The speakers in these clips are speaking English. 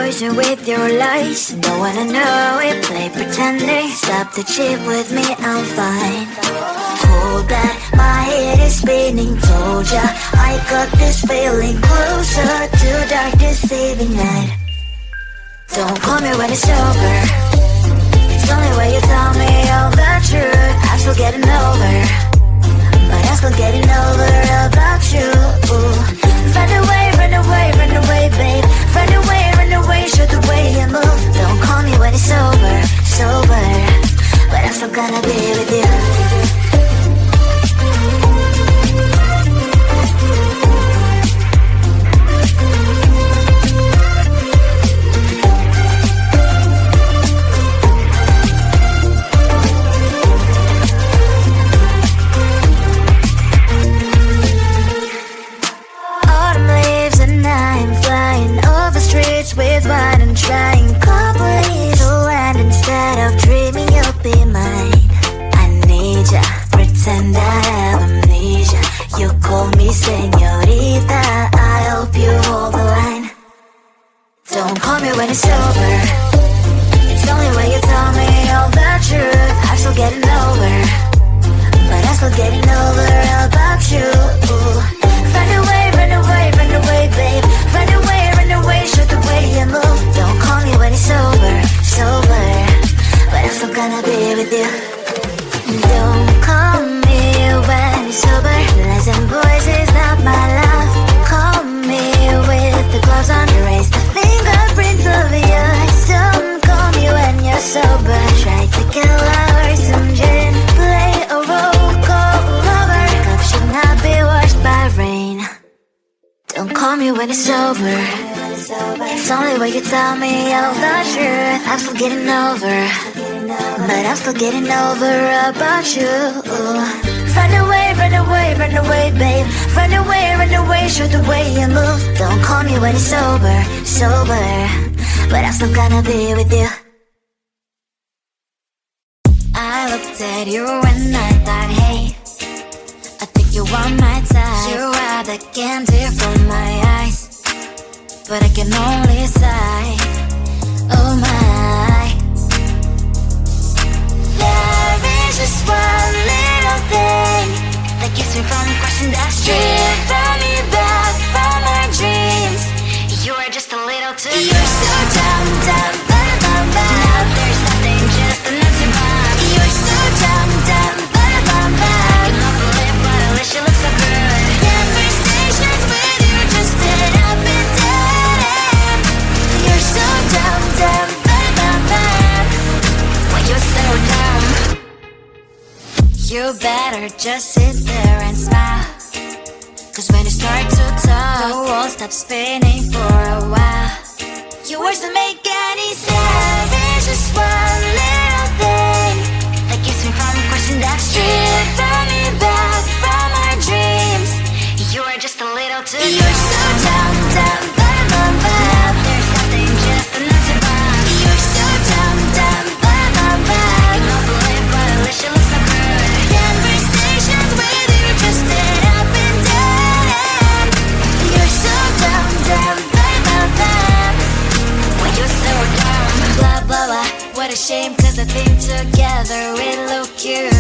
poison with your lies. Don't wanna know it, play pretending. Stop the cheat with me, I'm fine. Hold back, my head is spinning. Told ya, I got this feeling closer to dark deceiving night. Don't call me when it's over. It's only when you tell me all the truth. I'm still getting over, but I'm still getting over about you. Run away, run away, run away, babe. Run away, show the way you move. Don't call me when it's over, sober, but I'm still gonna be with you. With what I'm trying, complete to end. Instead of dreaming you'll be mine, I need ya, pretend I have amnesia. You call me señorita, I hope you hold the line. Don't call me when it's over. It's only when you tell me all the truth. I'm still getting over, but I'm still getting over about you. Run away, run away, run away, babe. Run away, show the way you move. Don't call me when it's over, sober, but I'm still gonna be with you. Don't call me when it's over. Lies and boys is not my love. Call me with the gloves on. Erase the fingerprints of yours. Don't call me when you're sober. Try to get lower, some gin. Play a role, call lover. Cup should not be washed by rain. Don't call me when it's over. It's only when you tell me all the truth. I'm still getting over, but I'm still getting over about you. Run away, run away, run away, babe. Run away, show the way you move. Don't call me when it's over, sober, but I'm still gonna be with you. I looked at you and I thought, hey, I think you are my type. You are the candy from my eyes, but I can only sigh, oh my. There is just one little thing that keeps me from crossing that street. Drive me back from my dreams. You are just a little too young. You're so dumb, dumb, bum, bum, bum. Now there's nothing, just enough to bomb. You're so dumb, dumb, bum, bum, bum. You love to live, but at least you look so good. Conversations with you just end up in dead. You're so dumb, dumb, bum, bum, bum. Why you're so dumb? You better just sit there and smile, cause when you start to talk, the world stops spinning for a while. Your words don't make any sense. There's just one little thing that keeps me from crossing that street. Turn me back from my dreams. You are just a little too young. You're so dumb, dumb, bum, bum, bum. There's nothing, just enough to bomb. You're so dumb, dumb, bum, bum, bum. You don't believe, but at least you look so good. Conversations with you just end up in dead end. You're so dumb, dumb, bum, bum, bum. When you're so dumb. Blah, blah, blah. What a shame, cause I think together we look cute.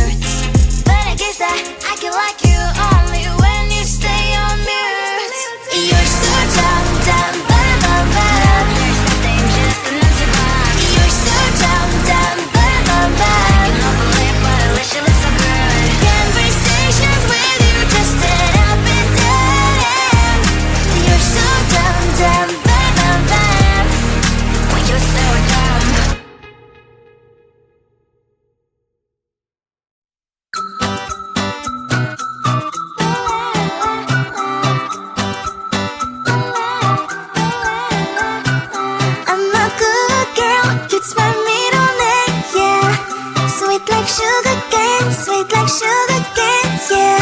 But I guess that I can like you only when you stay on mute. You're so dumb, dumb, bum, bum, bum. There's nothing, just enough to bomb. You're so dumb, dumb, bum, bum, bum. You don't believe, but at least you look so good. Conversations with you just end up in dead end. You're so dumb, dumb, bum, bum, bum. When you're so dumb. Sugar cane, sweet like sugar cane, yeah.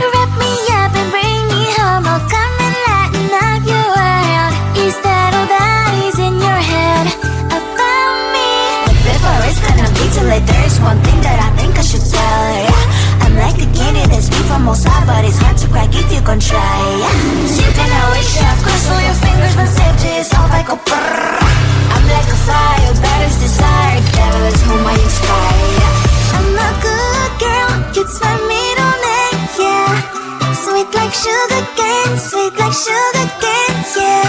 Wrap me up and bring me home. I'll come and lighten up your world. Is that all that is in your head about me? But before it's gonna be too late, there's one thing that I think I should tell her, yeah. I'm like the candy that's made from Mosa, but it's hard to crack if you can try, yeah. You can always shove, cross all your fingers when safety is off. I go brrrr. like a fire, battles desire, devil is whom I inspire, yeah. I'm a good girl, it's my middle name, yeah. Sweet like sugar cane, sweet like sugar cane, yeah.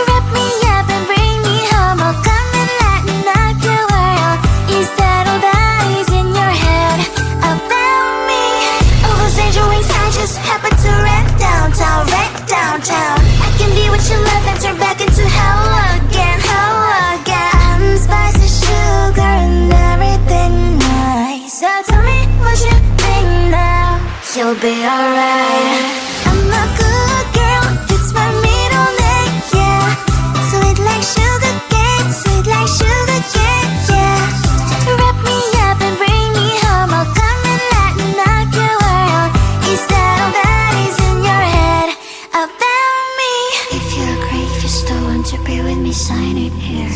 Wrap me up and bring me home, I'll come and lighten up your world. Is that all that is in your head about me? All those angel wings I just happen to wreck downtown, wreck downtown. I can be what you love and turn back into hell again, hell again. Spicy sugar and everything nice. So tell me what you think now. You'll be alright. I'm a good girl, it's my middle name, yeah. Sweet like sugar cane, sweet like sugar cane, yeah. Wrap me up and bring me home, I'll come and lighten up your world. Is that all that is in your head about me? If you agree, if you still want to be with me, sign it here.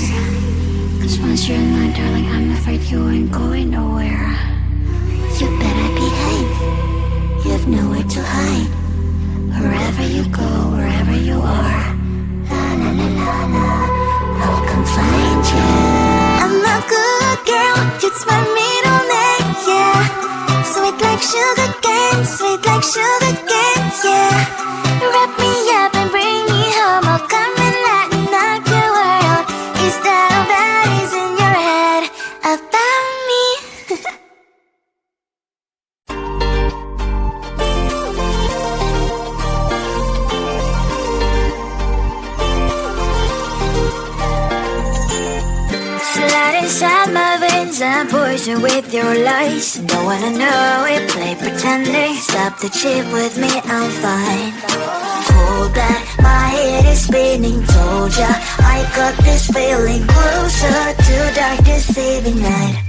Cause once you're mine, darling, I'm afraid you ain't going nowhere. You better behave, you have nowhere to hide. Wherever you go, wherever you are, la la la la la, I'll come find you. I'm a good girl, it's my middle name, yeah. Sweet like sugar cane, sweet like sugar cane, yeah. Wrap me up and bring me home, I'll come and lighten up your world. Is that all that is in your head about me? Slide inside my veins and poison with your lies. Don't wanna know it, play pretending. Stop the chip with me, I'm fine. Hold back, my head is spinning. Told ya, I got this feeling closer to dark deceiving night.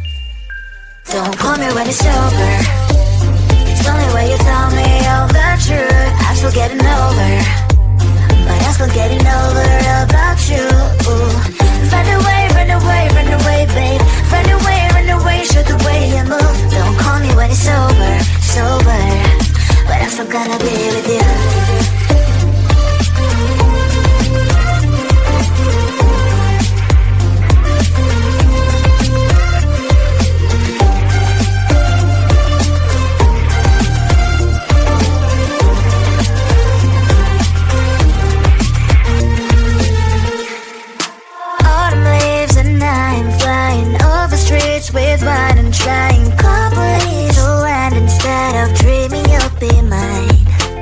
Don't call me when it's over. It's only when you tell me all the truth. I'm still getting over, but I'm still getting over about you. Run away, run away, run away, babe. Run away, show the way you move. Don't call me when it's over, sober, but I'm still gonna be with you. With wine and trying complete to land. Instead of dreaming you'll be mine,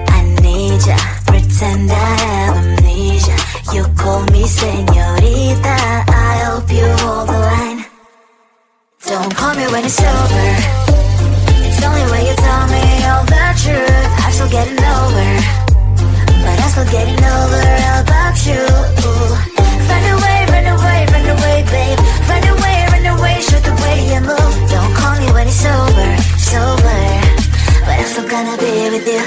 I need ya, pretend I have amnesia. You call me señorita, I hope you hold the line. Don't call me when it's over. It's only when you tell me all the truth. I'm still getting over, but I'm still getting over about you. Run away, run away, run away, babe. Run away, show the way you move. Don't call me when it's over, sober, but I'm still gonna be with you.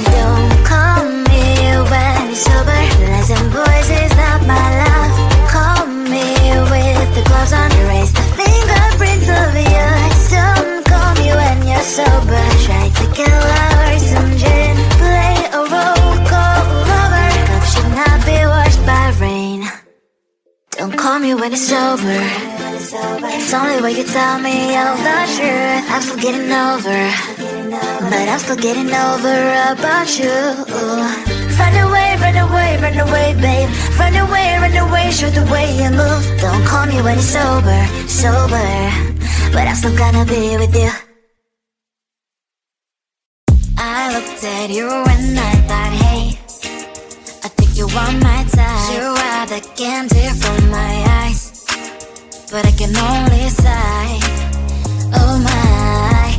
Don't call me when it's over. Listen, boys, is not my love. Call me with the gloves on. Erase the fingerprints of your eyes. Don't call me when you're sober. Try to kill our some gin. Play a role called lover. Cup should not be washed by rain. Don't call me when it's over. It's only when you tell me all the truth. I'm still getting over, but I'm still getting over about you. Run away, run away, run away, babe. Run away, show the way you move. Don't call me when it's over, sober, but I'm still gonna be with you. I looked at you and I thought, hey, I think you want my type. You are the candy from my eyes, but I can only sigh, oh my.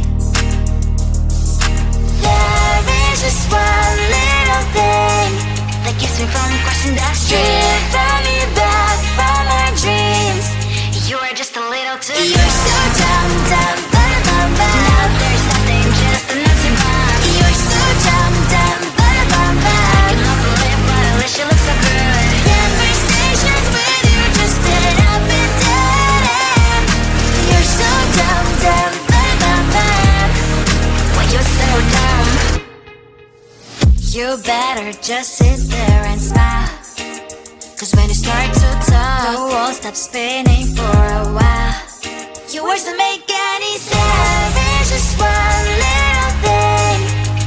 There is just one little thing that keeps me from crossing that street. Drive me back from my dreams. You are just a little too good. You're so dumb, dumb, but now there's nothing, just an empty bomb. You're so dumb, dumb, but I cannot believe, but at least you look so good. Conversations with you just end up in dead end. You're so dumb, dumb, but when you're so dumb, you better just sit there and smile. Cause when you start to talk, the world stops spinning for a while. Your words don't make any sense. There's just one little thing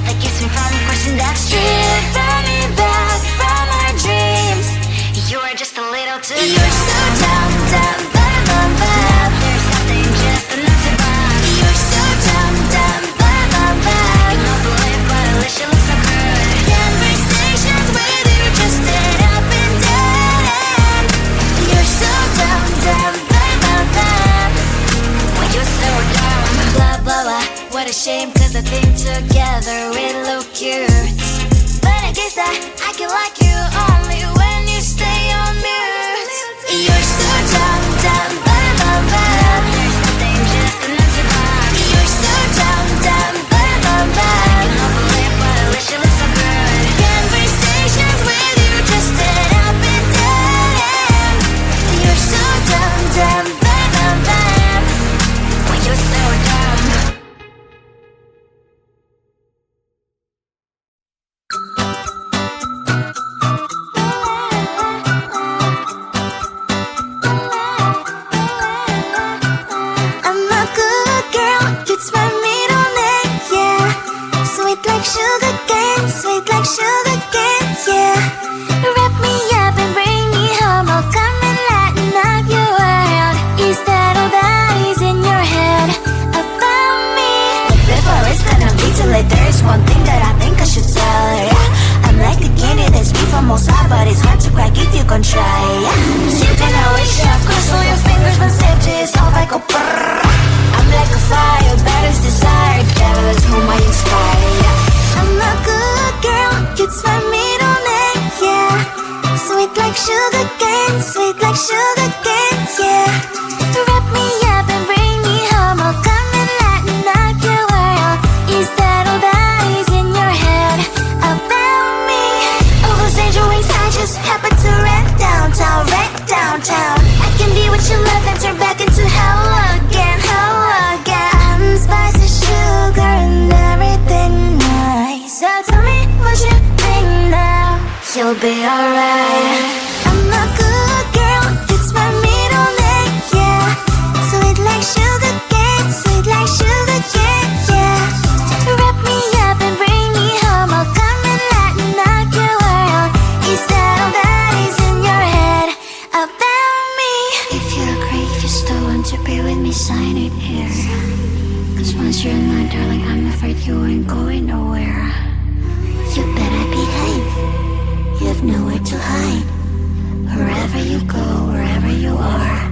that keeps me from questioning that's driven me back from our dreams. You're just a little too young. You're so dumb, dumb, bum, bum, bum. There's nothing just enough to bomb. You're so dumb, dumb, bum, bum, bum. You don't believe, but at least you look so good. Conversations with you just end up in dead end. You're so dumb, dumb, bum, bum, bum. When you're so dumb. Blah, blah, blah. What a shame, cause I think together we look cute. But I guess that I can like you only when you stay on mute. You're so dumb, dumb, bum, bum, bum. There's nothing just enough to bomb. You're so dumb, dumb, bum, bum, bum. You don't believe, but at least you look so good. Conversations with you just end up in dead end. You're so dumb, dumb, bum, bum, bum. When you're so dumb. I'm a good girl, it's my middle name, yeah. Sweet like sugar cane, sweet like sugar cane, yeah. Wrap me up and bring me home, I'll come and lighten up your world. Is that all that is in your head about me? But before it's gonna be too late, there's one thing that I think I should tell her, yeah. I'm like the candy that's sweet from outside, but it's hard to crack if you can try, yeah. You can always shove, cross all your fingers when safety is off, I go brrrr. I'm like a fire, batter's desire, devil is whom I inspire, yeah. I'm a good girl, it's my middle name, yeah. Sweet like sugar cane, sweet like sugar cane, yeah. Wrap me up and bring me home, I'll come and lighten up your world. Is that all that is in your head about me? Oh, those angel wings, I just happen to wreck downtown, wreck downtown. I can be what you love and turn back into hell again, hell again. I'm spicy sugar and everything nice. So tell me what you think now. You'll be alright. I'm a good girl, it's my middle name, yeah. Sweet like sugar cane, sweet like sugar cane, yeah. Wrap me up and bring me home, I'll come and lighten up your world. Is that all that is in your head about me? If you agree, just don't want to be with me, sign it here. Cause once you're in line, darling, I'm afraid you ain't going nowhere. You better behave, you have nowhere to hide. Wherever you go, wherever you are,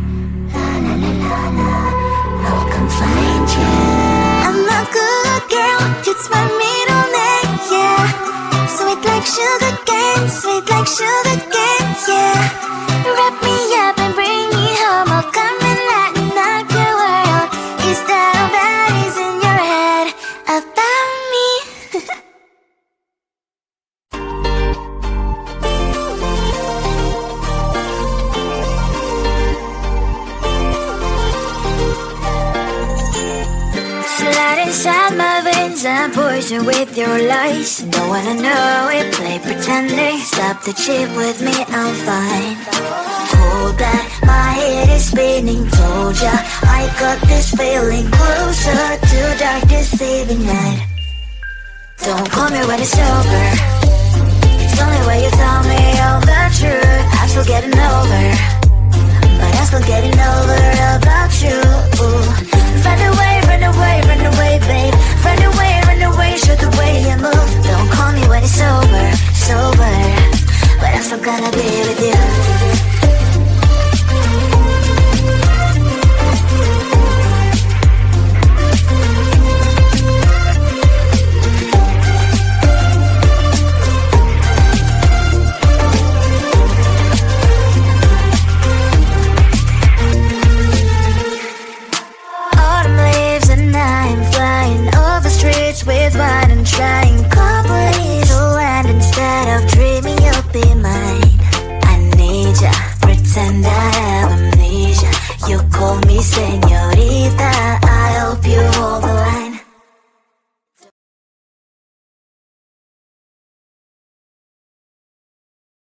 la la la la la, I'll come find you. I'm a good girl, it's my middle name, yeah. Sweet like sugar cane, sweet like sugar cane, yeah. Wrap me up and bring me home, I'll come and lighten up your world. Is that all that is in your head about me? Slide inside my veins and poison with your lies. Don't wanna know it, play pretending. Stop the chip with me, I'm fine. Hold back, my head is spinning. Told ya, I got this feeling closer to dark deceiving night. Don't call me when it's over. It's only when you tell me all the truth. I'm still getting over, but I'm still getting over about you. Run away, run away, run away, babe. Run away, show the way you move. Don't call me when it's over, sober, but I'm still gonna be with you. With wine and trying companies to land instead of dreaming you'll be mine. I need ya, pretend I have amnesia. You call me senor.